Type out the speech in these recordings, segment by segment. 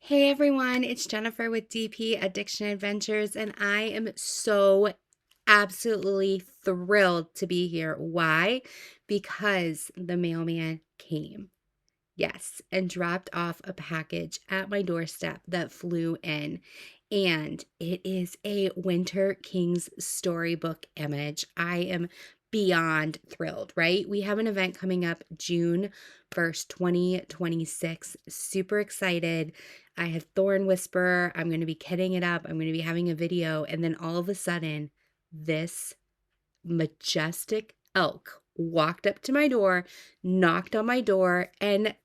Hey everyone, it's Jennifer with DP Addiction Adventures, and I am so absolutely thrilled to be here. Why? Because the mailman came. Yes, and dropped off a package at my doorstep that flew in. And it is a Winter King's storybook image. I am beyond thrilled, right? We have an event coming up June 1st, 2026. Super excited. I have Thorn Whisperer. I'm going to be kitting it up. I'm going to be having a video. And then all of a sudden, this majestic elk walked up to my door, knocked on my door, and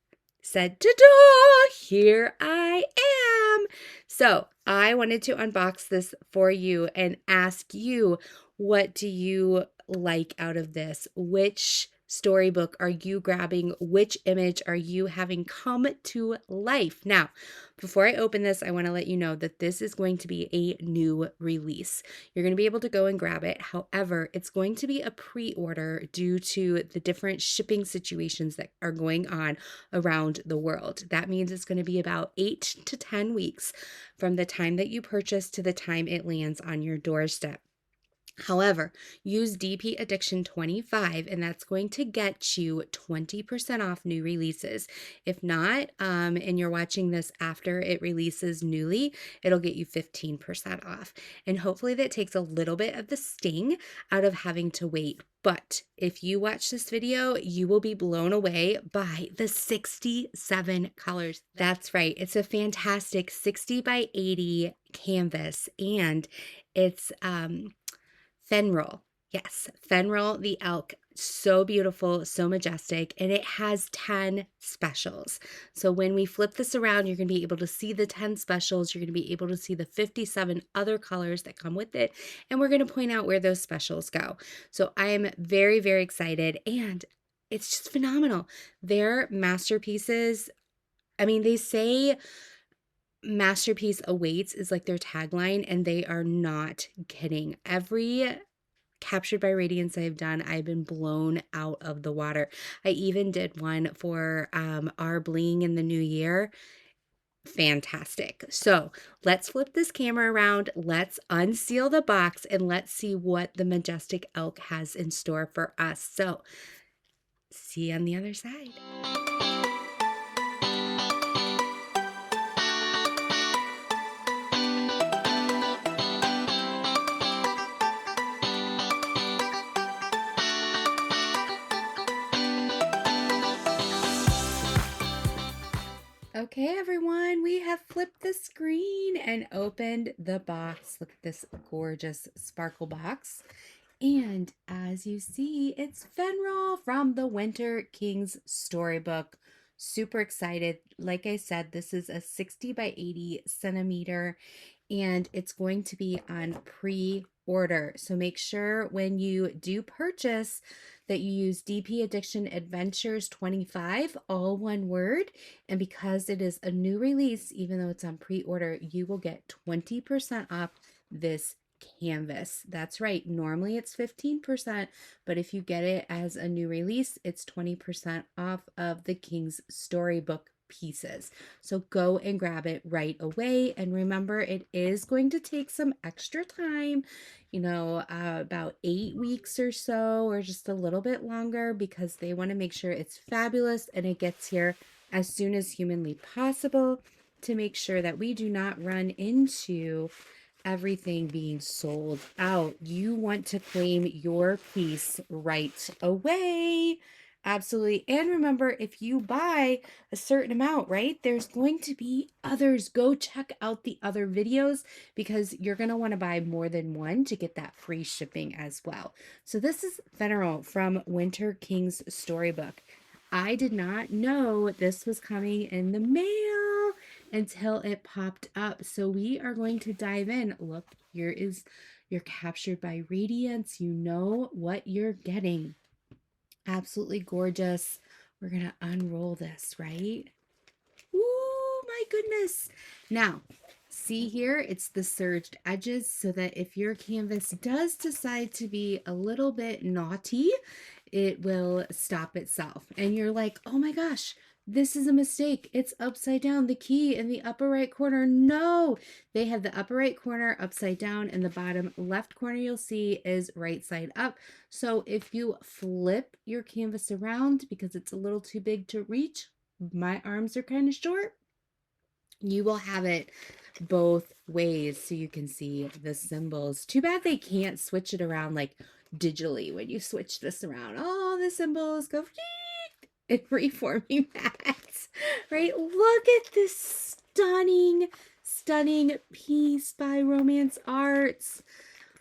said, "Ta-da! Here I am." So I wanted to unbox this for you and ask you, what do you like out of this? Which storybook are you grabbing? Which image are you having come to life? Now, before I open this, I want to let you know that this is going to be a new release. You're going to be able to go and grab it. However, it's going to be a pre-order due to the different shipping situations that are going on around the world. That means it's going to be about 8 to 10 weeks from the time that you purchase to the time it lands on your doorstep. However, use DP Addiction 25 and that's going to get you 20% off new releases. If not, and you're watching this after it releases newly, it'll get you 15% off. And hopefully that takes a little bit of the sting out of having to wait. But if you watch this video, you will be blown away by the 67 colors. That's right. It's a fantastic 60 by 80 canvas, and it's Fenruil. Yes, Fenruil the elk. So beautiful, so majestic, and it has 10 specials. So when we flip this around, you're going to be able to see the 10 specials. You're going to be able to see the 57 other colors that come with it, and we're going to point out where those specials go. So I am very, very excited, and it's just phenomenal. Their masterpieces, I mean, they say masterpiece awaits is like their tagline, and they are not kidding. Every captured by Radiance I've done, I've been blown out of the water. I even did one for our bling in the new year. Fantastic. So let's flip this camera around, let's unseal the box, and let's see what the majestic elk has in store for us. So see you on the other side. Okay, everyone, we have flipped the screen and opened the box. Look at this gorgeous sparkle box. And as you see, it's Fenruil from the Winter King's Storybook. Super excited. Like I said, this is a 60 by 80 centimeter, and it's going to be on pre-order. So make sure when you do purchase that you use DP Addiction Adventures 25, all one word. And because it is a new release, even though it's on pre-order, you will get 20% off this canvas. That's right. Normally it's 15%, but if you get it as a new release, it's 20% off of the King's Storybook pieces. So go and grab it right away. And remember, it is going to take some extra time, about 8 weeks or so, or just a little bit longer, because they want to make sure it's fabulous and it gets here as soon as humanly possible, to make sure that we do not run into everything being sold out. You want to claim your piece right away. Absolutely. And remember, if you buy a certain amount, right, there's going to be others. Go check out the other videos, because you're going to want to buy more than one to get that free shipping as well. So this is Fenruil from Winter King's Storybook. I did not know this was coming in the mail until it popped up. So we are going to dive in. Look, here is your captured by Radiance. You know what you're getting. Absolutely gorgeous. We're going to unroll this, right? Ooh, my goodness. Now, see here, it's the serged edges, so that if your canvas does decide to be a little bit naughty, it will stop itself. And you're like, oh my gosh, This is a mistake. It's upside down. The key in the upper right corner. No, they have the upper right corner upside down, and the bottom left corner you'll see is right side up. So if you flip your canvas around because it's a little too big to reach, my arms are kind of short, you will have it both ways so you can see the symbols. Too bad they can't switch it around like digitally when you switch this around. All the symbols go in reforming mats, right? Look at this stunning, stunning piece by Romantz Arts.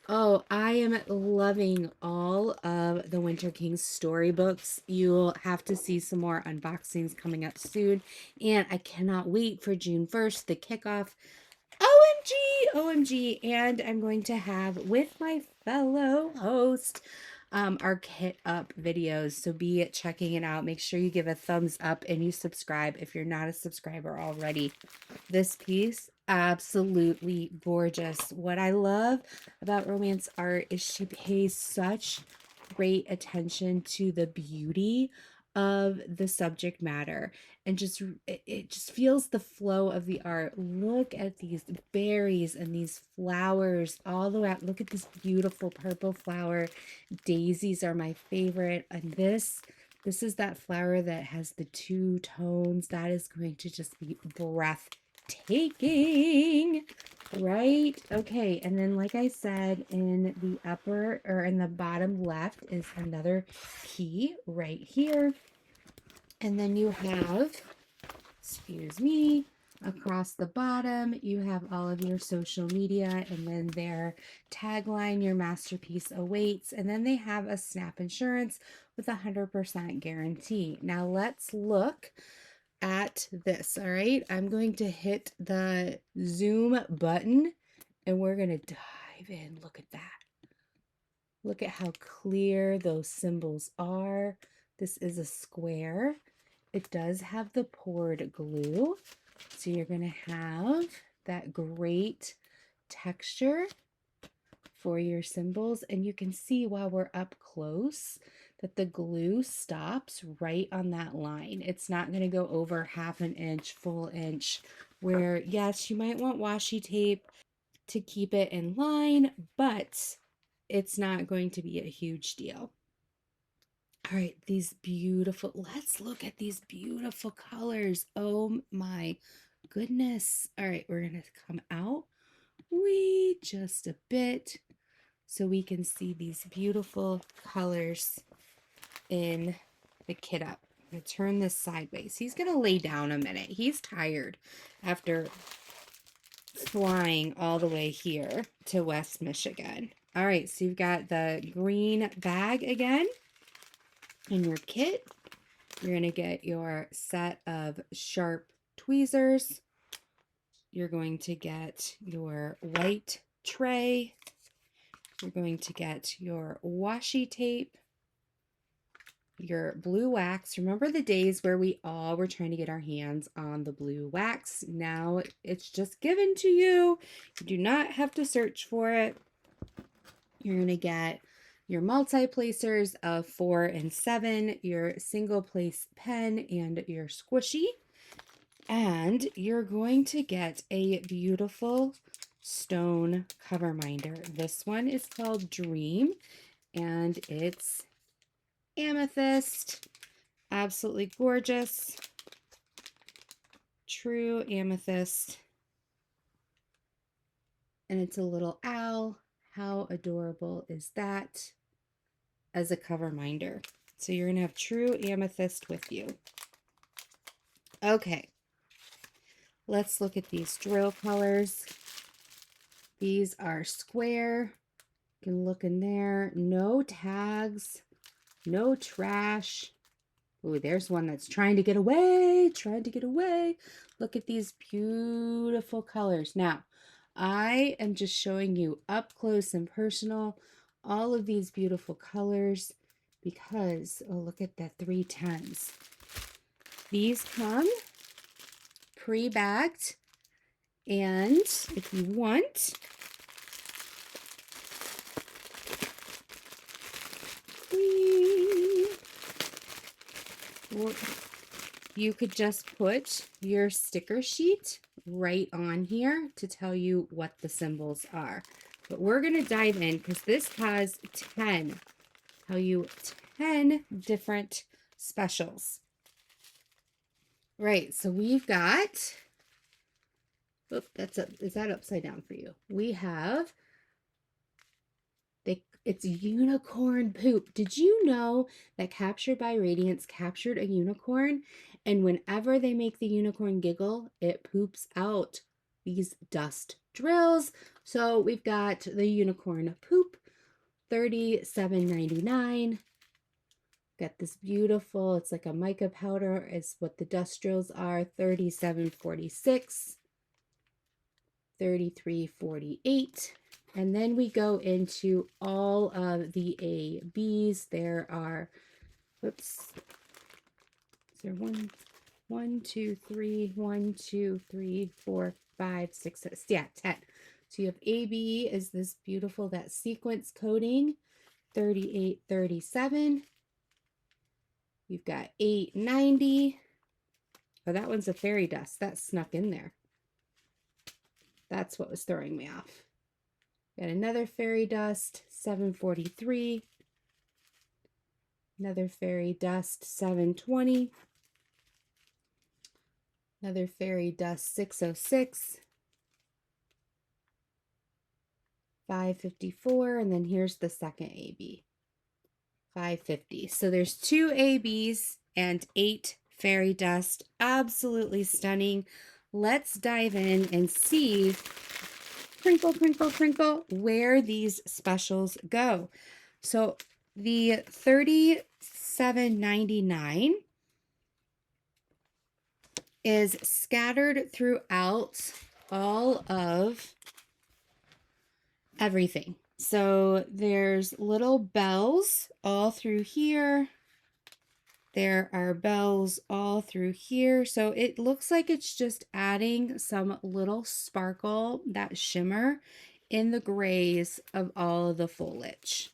Oh, I am loving all of the Winter King storybooks. You'll have to see some more unboxings coming up soon. And I cannot wait for June 1st, the kickoff. OMG, OMG. And I'm going to have with my fellow host our kit up videos. So be checking it out. Make sure you give a thumbs up and you subscribe if you're not a subscriber already. This piece, absolutely gorgeous. What I love about Romantz Art is she pays such great attention to the beauty of the subject matter, and just it just feels the flow of the art. Look at these berries and these flowers all the way out. Look at this beautiful purple flower. Daisies are my favorite, and this is that flower that has the two tones. That is going to just be breathtaking, right? Okay, and then like I said, in the upper or in the bottom left is another key right here. And then you have, excuse me, across the bottom, you have all of your social media, and then their tagline, your masterpiece awaits. And then they have a snap insurance with 100% guarantee. Now let's look at this. All right, I'm going to hit the zoom button and we're going to dive in. Look at that. Look at how clear those symbols are. This is a square. It does have the poured glue, so you're going to have that great texture for your symbols. And you can see while we're up close that the glue stops right on that line. It's not going to go over half an inch, full inch, where yes, you might want washi tape to keep it in line, but it's not going to be a huge deal. All right, let's look at these beautiful colors. Oh my goodness. All right, we're going to come out just a bit so we can see these beautiful colors in the kit up. I'm going to turn this sideways. He's going to lay down a minute. He's tired after flying all the way here to West Michigan. All right, so you've got the green bag again in your kit. You're going to get your set of sharp tweezers. You're going to get your white tray. You're going to get your washi tape, your blue wax. Remember the days where we all were trying to get our hands on the blue wax? Now it's just given to you. You do not have to search for it. You're going to get your multi-placers of 4 and 7, your single place pen, and your squishy. And you're going to get a beautiful stone cover minder. This one is called Dream, and it's amethyst. Absolutely gorgeous. True amethyst. And it's a little owl. How adorable is that as a cover minder? So you're going to have true amethyst with you. Okay. Let's look at these drill colors. These are square. You can look in there. No tags. No trash. Ooh, there's one that's trying to get away. Trying to get away. Look at these beautiful colors. Now, I am just showing you up close and personal all of these beautiful colors because, oh, look at that 310s. These come pre-bagged, and if you want, you could just put your sticker sheet right on here to tell you what the symbols are. But we're going to dive in because this has 10, tell you 10 different specials. Right, so we've got, oh, is that upside down for you? We have, it's unicorn poop. Did you know that Captured by Radiance captured a unicorn? And whenever they make the unicorn giggle, it poops out these dust drills. So we've got the unicorn poop, $37.99. Got this beautiful, it's like a mica powder, is what the dust drills are, $37.46, $33.48. And then we go into all of the ABs. There are, oops, is there one, two, three, 1, 2, 3, 4, 5, 6, 7, yeah, 10. So you have AB is this beautiful, that sequence coating, $38.37. You've got $8.90. Oh, that one's a fairy dust. That snuck in there. That's what was throwing me off. Got another fairy dust, $7.43. Another fairy dust, $7.20. Another fairy dust, $6.06. $5.54. And then here's the second AB, $5.50. So there's 2 ABs and 8 fairy dust. Absolutely stunning. Let's dive in and see, crinkle, crinkle, crinkle, where these specials go. So the $37.99 is scattered throughout all of everything. So there's little bells all through here. There are bells all through here. So it looks like it's just adding some little sparkle, that shimmer in the grays of all of the foliage.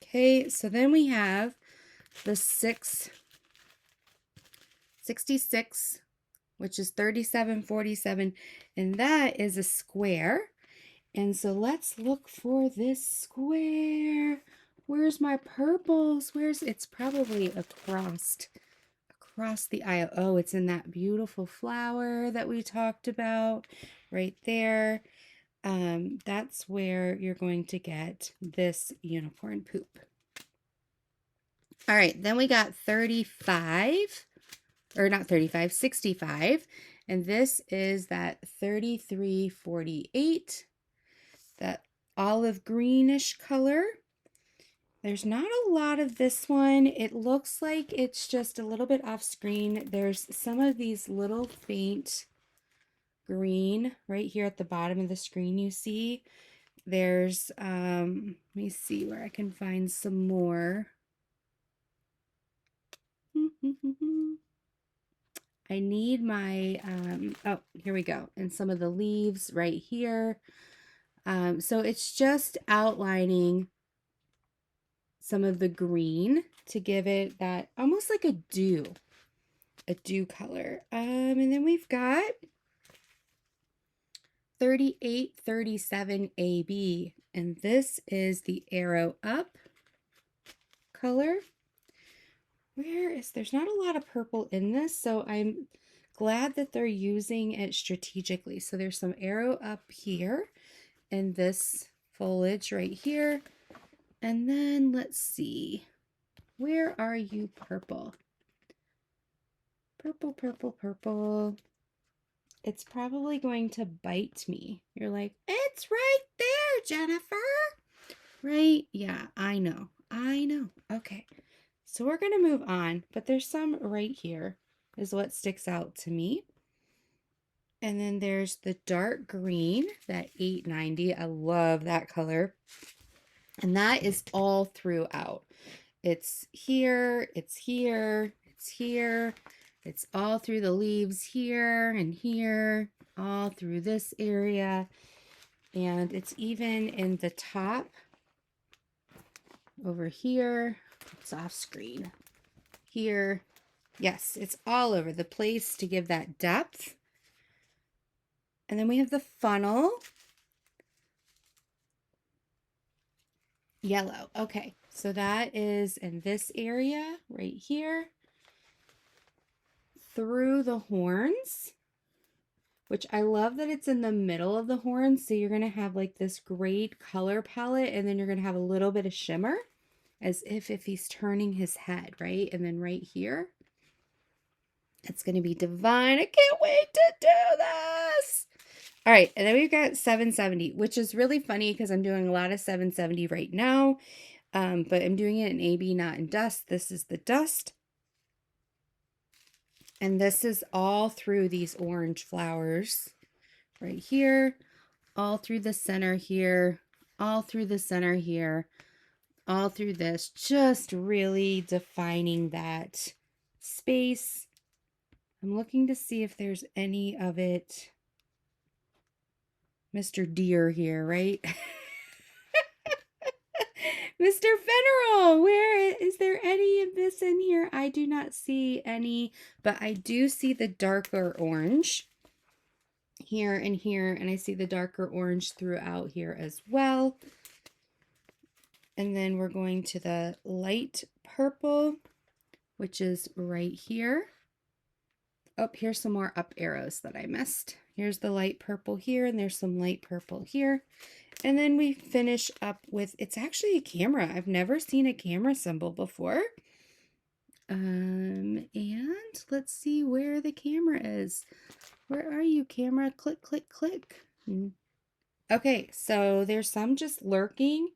Okay, so then we have the 66, which is $37.47, and that is a square. And so let's look for this square. Where's my purples? It's probably across the aisle. Oh, it's in that beautiful flower that we talked about right there. That's where you're going to get this unicorn poop. All right, then we got 65, or not 35, 65. And this is that $33.48, that olive greenish color. There's not a lot of this one. It looks like it's just a little bit off screen. There's some of these little faint green right here at the bottom of the screen you see. There's, let me see where I can find some more. I need my, oh, here we go. And some of the leaves right here. So it's just outlining some of the green to give it that almost like a dew color. And then we've got 3837 AB, and this is the arrow up color. There's not a lot of purple in this, so I'm glad that they're using it strategically. So there's some arrow up here and this foliage right here. And then let's see, where are you, purple? Purple, purple, purple. It's probably going to bite me. You're like, it's right there, Jennifer. Right? Yeah, I know. Okay. So we're going to move on, but there's some right here is what sticks out to me. And then there's the dark green, that $8.90. I love that color. And that is all throughout. It's here, it's here, it's here. It's all through the leaves here and here, all through this area. And it's even in the top over here. It's off screen. Here Yes, it's all over the place to give that depth. And then we have the funnel. Yellow. Okay, so that is in this area right here through the horns, which I love that it's in the middle of the horns. So you're going to have like this great color palette, and then you're going to have a little bit of shimmer as if he's turning his head, right? And then right here, it's going to be divine. I can't wait to do this. All right, and then we've got 770, which is really funny because I'm doing a lot of 770 right now, but I'm doing it in AB, not in dust. This is the dust, and this is all through these orange flowers right here, all through the center here, all through the center here, all through this, just really defining that space. I'm looking to see if there's any of it. Mr. Deer here, right? Mr. Fenruil, where is there any of this in here? I do not see any, but I do see the darker orange here and here, and I see the darker orange throughout here as well. And then we're going to the light purple, which is right here. Oh, here's some more up arrows that I missed. Here's the light purple here, and there's some light purple here. And then we finish up with, it's actually a camera. I've never seen a camera symbol before. And let's see where the camera is. Where are you, camera? Click, click, click. Okay, so there's some just lurking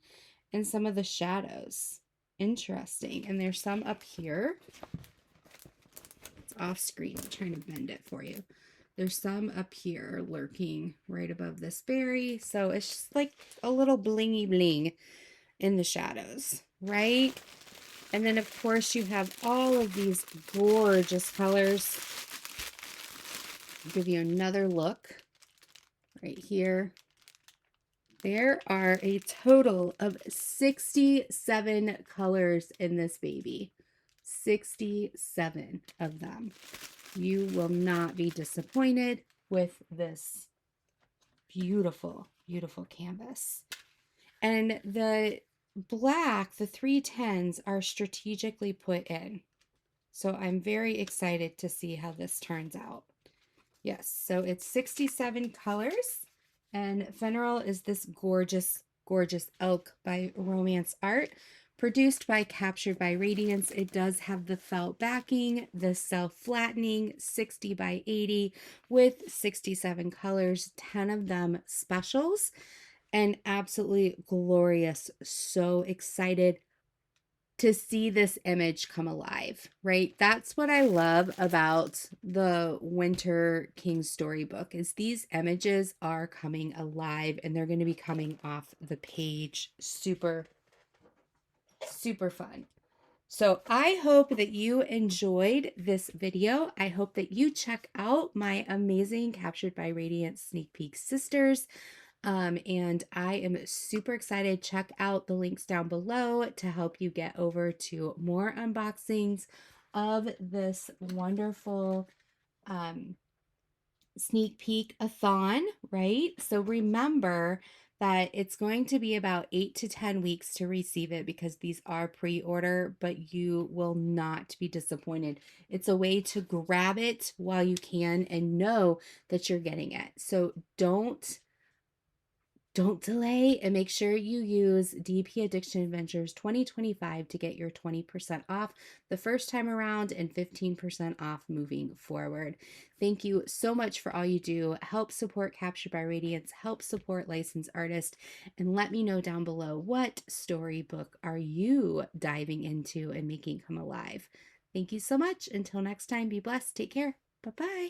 in some of the shadows. Interesting. And there's some up here. It's off screen. I'm trying to bend it for you. There's some up here lurking right above this berry. So it's just like a little blingy bling in the shadows, right? And then of course you have all of these gorgeous colors. I'll give you another look right here. There are a total of 67 colors in this baby. 67 of them. You will not be disappointed with this beautiful, beautiful canvas. And the black, the 310s are strategically put in. So I'm very excited to see how this turns out. Yes, so it's 67 colors. And Fenruil is this gorgeous, gorgeous elk by Romantz Art, produced by Captured by Radiance. It does have the felt backing, the self-flattening 60 by 80 with 67 colors, 10 of them specials, and absolutely glorious. So excited to see this image come alive, right? That's what I love about the Winter King Storybook is these images are coming alive and they're going to be coming off the page. Super, super fun. So I hope that you enjoyed this video. I hope that you check out my amazing Captured by Radiance Sneak Peek Sisters. And I am super excited. Check out the links down below to help you get over to more unboxings of this wonderful sneak peek-a-thon, right? So remember that it's going to be about 8 to 10 weeks to receive it because these are pre-order, but you will not be disappointed. It's a way to grab it while you can and know that you're getting it. So don't delay and make sure you use DP Addiction Adventures 2025 to get your 20% off the first time around and 15% off moving forward. Thank you so much for all you do. Help support Captured by Radiance, help support licensed artists, and let me know down below what storybook are you diving into and making come alive. Thank you so much. Until next time, be blessed. Take care. Bye-bye.